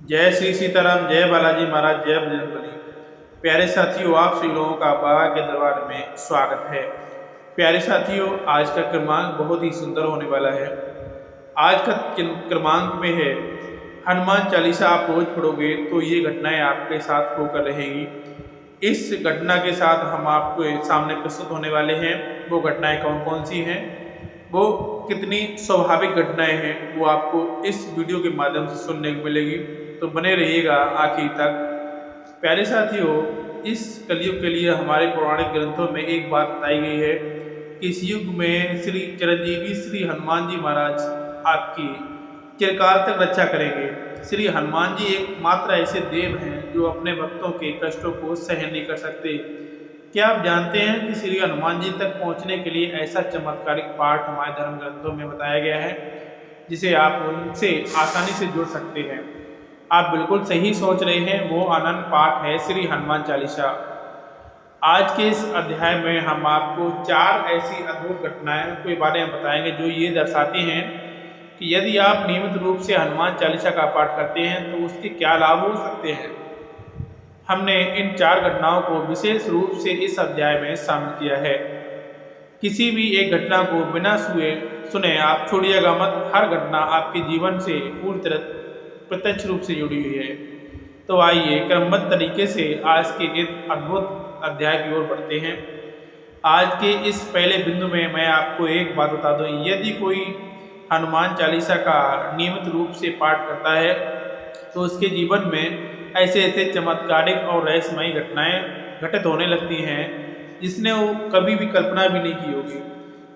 जय श्री सीताराम, जय बालाजी महाराज, जय बजरंगबली। प्यारे साथियों, आप सभी लोगों का बाबा के दरबार में स्वागत है। प्यारे साथियों, आज का क्रमांक बहुत ही सुंदर होने वाला है। आज का क्रमांक में है हनुमान चालीसा। आप रोज पढ़ोगे तो ये घटनाएं आपके साथ होकर रहेगी। इस घटना के साथ हम आपके सामने प्रस्तुत होने वाले हैं। वो घटनाएं कौन कौन सी हैं, वो कितनी स्वाभाविक घटनाएं हैं, वो आपको इस वीडियो के माध्यम से सुनने को मिलेगी। तो बने रहिएगा आखिर तक। प्यारे साथियों, इस कलयुग के लिए हमारे पौराणिक ग्रंथों में एक बात बताई गई है कि इस युग में श्री चिरंजीवी श्री हनुमान जी महाराज आपकी चिरकाल तक रक्षा करेंगे। श्री हनुमान जी एकमात्र ऐसे देव हैं जो अपने भक्तों के कष्टों को सहन नहीं कर सकते। क्या आप जानते हैं कि श्री हनुमान जी तक पहुंचने के लिए ऐसा चमत्कारिक पाठ हमारे धर्म ग्रंथों में बताया गया है जिसे आप उनसे आसानी से जुड़ सकते हैं। आप बिल्कुल सही सोच रहे हैं, वो अनंत पाठ है श्री हनुमान चालीसा। आज के इस अध्याय में हम आपको 4 ऐसी अद्भुत घटनाएं के बारे में बताएंगे जो ये दर्शाती हैं कि यदि आप नियमित रूप से हनुमान चालीसा का पाठ करते हैं तो उसके क्या लाभ हो सकते हैं। हमने इन 4 घटनाओं को विशेष रूप से इस अध्याय में शामिल किया है। किसी भी एक घटना को बिना सुने आप छोड़िएगा मत। हर घटना आपके जीवन से पूरी तरह प्रत्यक्ष रूप से जुड़ी हुई है। तो आइए क्रमबद्ध तरीके से आज के इस अद्भुत अध्याय की ओर बढ़ते हैं। आज के इस पहले बिंदु में मैं आपको एक बात बता दूं, यदि कोई हनुमान चालीसा का नियमित रूप से पाठ करता है तो उसके जीवन में ऐसे ऐसे चमत्कारिक और रहस्यमयी घटनाएं घटित होने लगती हैं जिसने वो कभी भी कल्पना भी नहीं की होगी।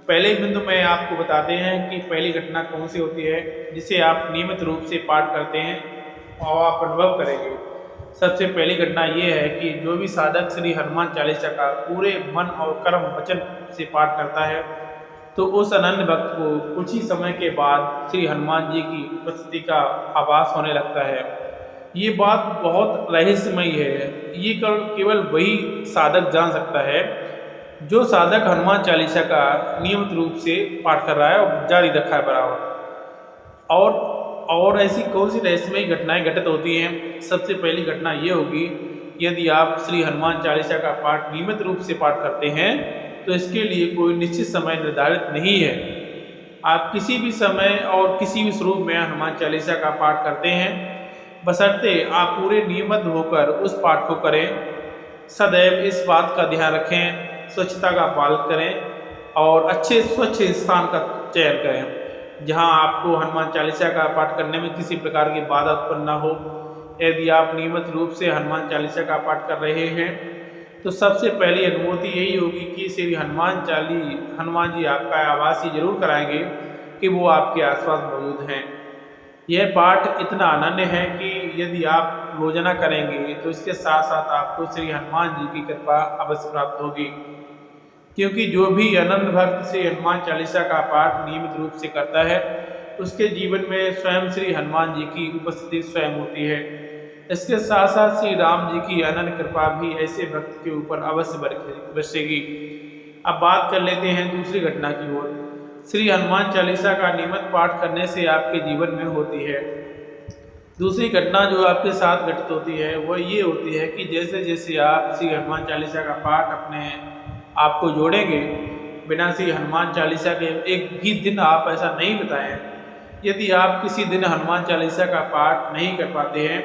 पहले बिंदु में आपको बताते हैं कि पहली घटना कौन सी होती है जिसे आप नियमित रूप से पाठ करते हैं और आप अनुभव करेंगे। सबसे पहली घटना ये है कि जो भी साधक श्री हनुमान चालीसा का पूरे मन और कर्म वचन से पाठ करता है तो उस अनन्य भक्त को कुछ ही समय के बाद श्री हनुमान जी की उपस्थिति का आभास होने लगता है। ये बात बहुत रहस्यमयी है। ये केवल वही साधक जान सकता है जो साधक हनुमान चालीसा का नियमित रूप से पाठ कर रहा है और जारी रखा है बराबर। और ऐसी कौन सी रहस्यमयी घटनाएं घटित होती हैं। सबसे पहली घटना ये होगी, यदि आप श्री हनुमान चालीसा का पाठ नियमित रूप से पाठ करते हैं तो इसके लिए कोई निश्चित समय निर्धारित नहीं है। आप किसी भी समय और किसी भी स्वरूप में हनुमान चालीसा का पाठ करते हैं, बशर्ते आप पूरे नियमित होकर उस पाठ को करें। सदैव इस बात का ध्यान रखें, स्वच्छता का पालन करें और अच्छे स्वच्छ स्थान का चयन करें जहां आपको हनुमान चालीसा का पाठ करने में किसी प्रकार की बाधा उत्पन्न न हो। यदि आप नियमित रूप से हनुमान चालीसा का पाठ कर रहे हैं तो सबसे पहली अनुभूति यही होगी कि श्री हनुमान जी आपका आभास ही जरूर कराएंगे कि वो आपके आसपास मौजूद हैं। यह पाठ इतना अनन्य है कि यदि आप रोजाना करेंगे तो इसके साथ साथ आपको श्री हनुमान जी की कृपा अवश्य प्राप्त होगी, क्योंकि जो भी अनन्य भक्त श्री हनुमान चालीसा का पाठ नियमित रूप से करता है उसके जीवन में स्वयं श्री हनुमान जी की उपस्थिति स्वयं होती है। इसके साथ साथ श्री राम जी की अनन्य कृपा भी ऐसे भक्त के ऊपर अवश्य बरसेगी। अब बात कर लेते हैं दूसरी घटना की ओर। श्री हनुमान चालीसा का नियमित पाठ करने से आपके जीवन में होती है दूसरी घटना जो आपके साथ घटित होती है वह ये होती है कि जैसे जैसे आप श्री हनुमान चालीसा का पाठ अपने आप को जोड़ेंगे, बिना श्री हनुमान चालीसा के एक भी दिन आप ऐसा नहीं बिताएं। यदि आप किसी दिन हनुमान चालीसा का पाठ नहीं कर पाते हैं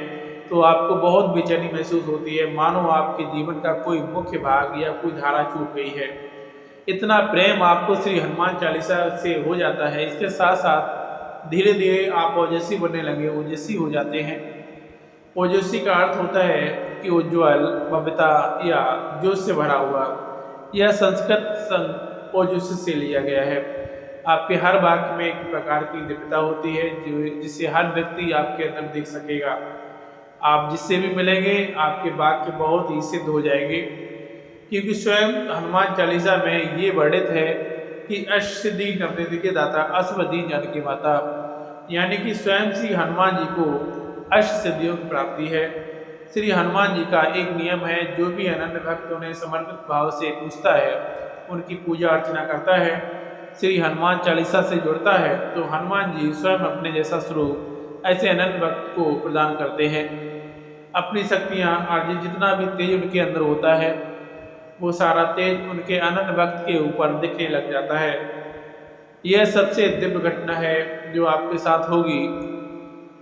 तो आपको बहुत बेचैनी महसूस होती है, मानो आपके जीवन का कोई मुख्य भाग या कोई धारा छूट गई है। इतना प्रेम आपको श्री हनुमान चालीसा से हो जाता है। इसके साथ साथ धीरे धीरे आप ओजस्वी बनने लगे, ओजस्वी हो जाते हैं। ओजस्वी का अर्थ होता है कि उज्ज्वल, भव्यता या जोश से भरा हुआ। यह संस्कृत ओजस्वी से लिया गया है। आपके हर वाक्य में एक प्रकार की दिव्यता होती है जिसे हर व्यक्ति आपके अंदर देख सकेगा। आप जिससे भी मिलेंगे आपके वाक्य बहुत ही सिद्ध हो जाएंगे, क्योंकि स्वयं हनुमान चालीसा में ये वर्णित है कि अष्टसिद्धि नवनिधि के दाता अष्टसिद्धि जानकी माता, यानी कि स्वयं श्री हनुमान जी को अष्ट सिद्धियों की प्राप्ति है। श्री हनुमान जी का एक नियम है, जो भी अनन्य भक्त उन्हें समर्पित भाव से पूछता है, उनकी पूजा अर्चना करता है, श्री हनुमान चालीसा से जुड़ता है तो हनुमान जी स्वयं अपने जैसा स्वरूप ऐसे अनंत भक्त को प्रदान करते हैं। अपनी शक्तियाँ और जितना भी तेज उनके अंदर होता है वो सारा तेज उनके अनंत भक्त के ऊपर दिखने लग जाता है। यह सबसे दिव्य घटना है जो आपके साथ होगी।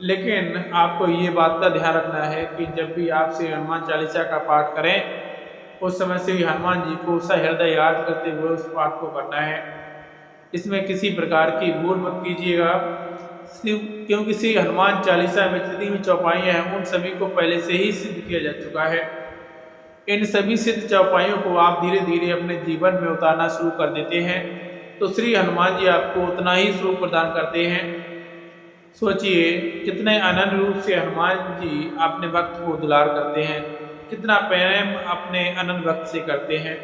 लेकिन आपको ये बात का ध्यान रखना है कि जब भी आप श्री हनुमान चालीसा का पाठ करें उस समय श्री हनुमान जी को सहृदय याद करते हुए उस पाठ को करना है। इसमें किसी प्रकार की भूल मत कीजिएगा, क्योंकि श्री हनुमान चालीसा में जितनी भी चौपाइयाँ हैं उन सभी को पहले से ही सिद्ध किया जा चुका है। इन सभी सिद्ध चौपाइयों को आप धीरे धीरे अपने जीवन में उतारना शुरू कर देते हैं तो श्री हनुमान जी आपको उतना ही स्वरूप प्रदान करते हैं। सोचिए कितने अनन्य रूप से हनुमान जी अपने भक्त को दुलार करते हैं, कितना प्रेम अपने अनन्य भक्त से करते हैं।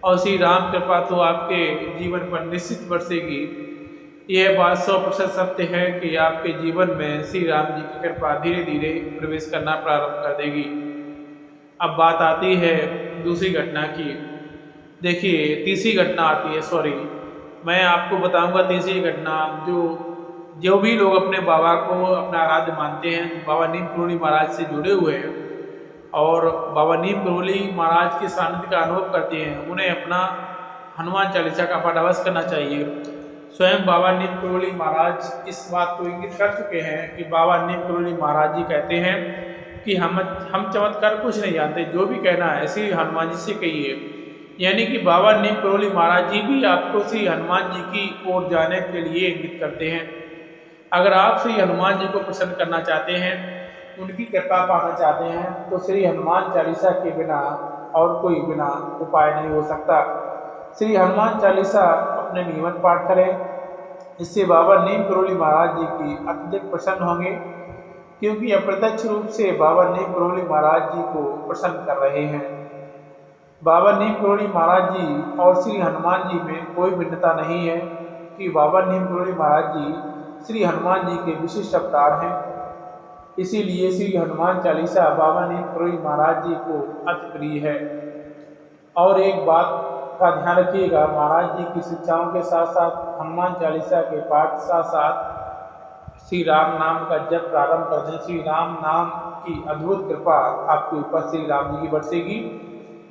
और श्री राम कृपा तो आपके जीवन पर निश्चित बरसेगी। यह बात 100% सत्य है कि आपके जीवन में श्री राम जी की कृपा धीरे धीरे प्रवेश करना प्रारंभ कर देगी। अब बात आती है दूसरी घटना की। देखिए तीसरी घटना आती है, मैं आपको बताऊंगा तीसरी घटना। जो भी लोग अपने बाबा को अपना आराध्य मानते हैं, बाबा नीम करोली महाराज से जुड़े हुए हैं और बाबा नीम करोली महाराज के सानिध्य का अनुभव करते हैं, उन्हें अपना हनुमान चालीसा का पाठ अवश्य करना चाहिए। स्वयं बाबा नीम करोली महाराज इस बात को इंगित कर चुके हैं कि बाबा नीम करोली महाराज जी कहते हैं कि हम चमत्कार कुछ नहीं जानते, जो भी कहना है श्री हनुमान जी से कहिए। यानी कि बाबा नीम करोली महाराज जी भी आपको श्री हनुमान जी की ओर जाने के लिए इंगित करते हैं। अगर आप श्री हनुमान जी को प्रसन्न करना चाहते हैं, उनकी कृपा पाना चाहते हैं तो श्री हनुमान चालीसा के बिना और कोई बिना उपाय नहीं हो सकता। श्री हनुमान चालीसा अपने नियमित पाठ करें, इससे बाबा नीम करोली महाराज जी की अत्यधिक प्रसन्न होंगे, क्योंकि अप्रत्यक्ष रूप से बाबा नीम करोली महाराज जी को प्रसन्न कर रहे हैं। बाबा नीम करोली महाराज जी और श्री हनुमान जी में कोई भिन्नता नहीं है कि बाबा नीम करोली महाराज जी श्री हनुमान जी के विशिष्ट अवतार हैं। इसीलिए श्री हनुमान चालीसा बाबा नीम करोली महाराज जी को अति प्रिय है। और एक बात का ध्यान रखिएगा, महाराज जी की शिक्षाओं के साथ साथ हनुमान चालीसा के पाठ साथ साथ श्री राम नाम का जप प्रारंभ कर दें। श्री राम नाम की अद्भुत कृपा आपके ऊपर श्री राम जी की बरसेगी।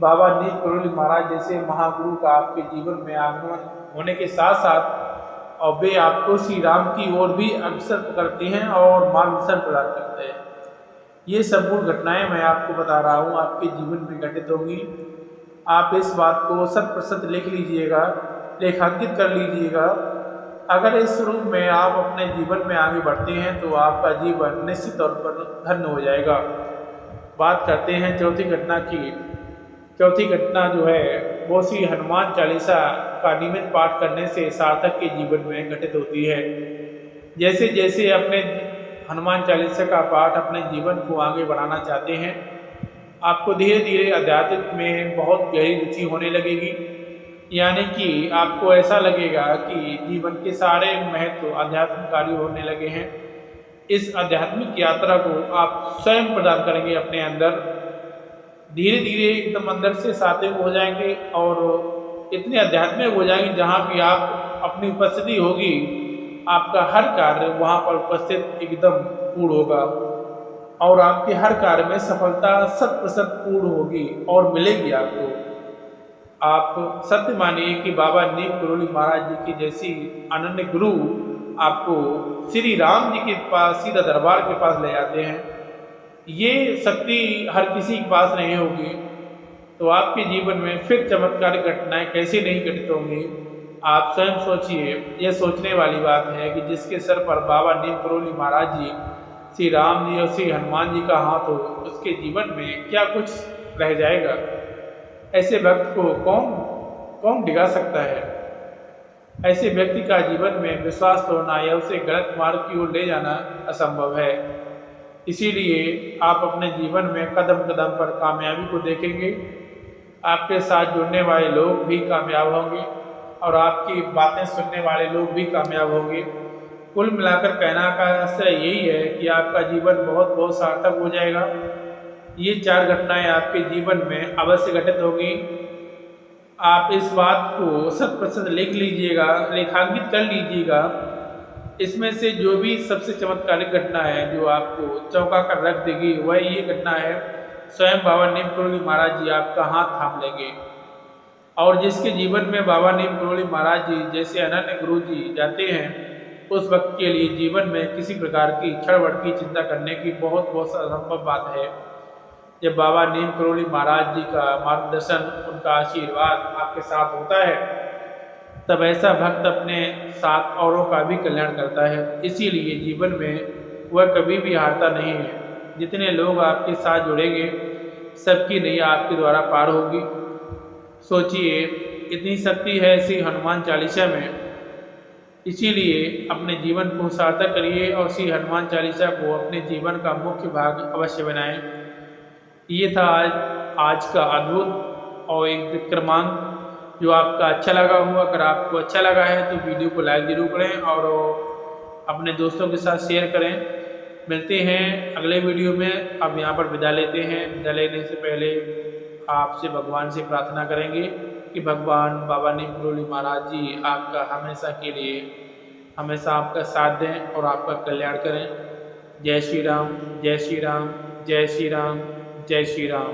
बाबा नीम करोली महाराज जैसे महागुरु का आपके जीवन में आगमन होने के साथ साथ और वे आपको श्री राम की ओर भी अग्रसर करते हैं और मार्गदर्शन प्रदान करते हैं। ये संपूर्ण घटनाएं मैं आपको बता रहा हूँ आपके जीवन में घटित होंगी। आप इस बात को 100% लिख लीजिएगा, रेखांकित कर लीजिएगा। अगर इस रूप में आप अपने जीवन में आगे बढ़ते हैं तो आपका जीवन निश्चित तौर पर धन्य हो जाएगा। बात करते हैं चौथी घटना की। चौथी घटना जो है वो श्री हनुमान चालीसा का नियमित पाठ करने से सार्थक के जीवन में घटित होती है। जैसे जैसे अपने हनुमान चालीसा का पाठ अपने जीवन को आगे बढ़ाना चाहते हैं, आपको धीरे धीरे आध्यात्मिक में बहुत गहरी रुचि होने लगेगी। यानी कि आपको ऐसा लगेगा कि जीवन के सारे महत्व आध्यात्मिक कार्य होने लगे हैं। इस आध्यात्मिक यात्रा को आप स्वयं प्रदान करेंगे अपने अंदर। धीरे धीरे एकदम अंदर से सात्विक हो जाएंगे और इतने आध्यात्मिक हो जाएंगे जहाँ भी आप अपनी उपस्थिति होगी, आपका हर कार्य वहाँ पर उपस्थित एकदम पूर्ण होगा और आपके हर कार्य में सफलता 100% पूर्ण होगी और मिलेगी आपको। आप सत्य मानिए कि बाबा नीम करोली महाराज जी की जैसी अनन्य गुरु आपको श्री राम जी के पास सीधा दरबार के पास ले जाते हैं। ये शक्ति हर किसी के पास नहीं होगी, तो आपके जीवन में फिर चमत्कारिक घटनाएं कैसे नहीं घटित होंगी। आप स्वयं सोचिए। यह सोचने वाली बात है कि जिसके सर पर बाबा नीम करोली महाराज जी, श्री राम जी और श्री हनुमान जी का हाथ हो, उसके जीवन में क्या कुछ रह जाएगा। ऐसे भक्त को कौन डिगा सकता है। ऐसे व्यक्ति का जीवन में विश्वास तोड़ना या उसे गलत मार्ग की ओर ले जाना असंभव है। इसीलिए आप अपने जीवन में कदम कदम पर कामयाबी को देखेंगे। आपके साथ जुड़ने वाले लोग भी कामयाब होंगे और आपकी बातें सुनने वाले लोग भी कामयाब होंगे। कुल मिलाकर कहना का आशय यही है कि आपका जीवन बहुत बहुत सार्थक हो जाएगा। ये 4 घटनाएं आपके जीवन में अवश्य घटित होगी। आप इस बात को 100% लिख लीजिएगा, रेखांकित कर लीजिएगा। इसमें से जो भी सबसे चमत्कारिक घटना है जो आपको चौंका कर रख देगी वह ये घटना है, स्वयं बाबा नीम करोली महाराज जी आपका हाथ थाम लेंगे। और जिसके जीवन में बाबा नीम करोली महाराज जी जैसे अनन्य गुरु जी जाते हैं, उस वक्त के लिए जीवन में किसी प्रकार की क्षण की चिंता करने की बहुत बहुत असंभव बात है। जब बाबा नीम करोली महाराज जी का मार्गदर्शन, उनका आशीर्वाद आपके साथ होता है, तब ऐसा भक्त अपने साथ औरों का भी कल्याण करता है। इसीलिए जीवन में वह कभी भी हारता नहीं है। जितने लोग आपके साथ जुड़ेंगे, सबकी नैया आपके द्वारा पार होगी। सोचिए, इतनी शक्ति है इसी हनुमान चालीसा में। इसीलिए अपने जीवन को सार्थक करिए और श्री हनुमान चालीसा को अपने जीवन का मुख्य भाग अवश्य बनाएं। ये था आज का अद्भुत और एक क्रमांक जो आपका अच्छा लगा हुआ। अगर आपको अच्छा लगा है तो वीडियो को लाइक जरूर करें और अपने दोस्तों के साथ शेयर करें। मिलते हैं अगले वीडियो में। अब यहाँ पर विदा लेते हैं। विदा लेने से पहले आपसे भगवान से प्रार्थना करेंगे कि भगवान बाबा नीम करोली महाराज जी आपका हमेशा के लिए हमेशा आपका साथ दें और आपका कल्याण करें। जय श्री राम, जय श्री राम, जय श्री राम, जय श्री राम।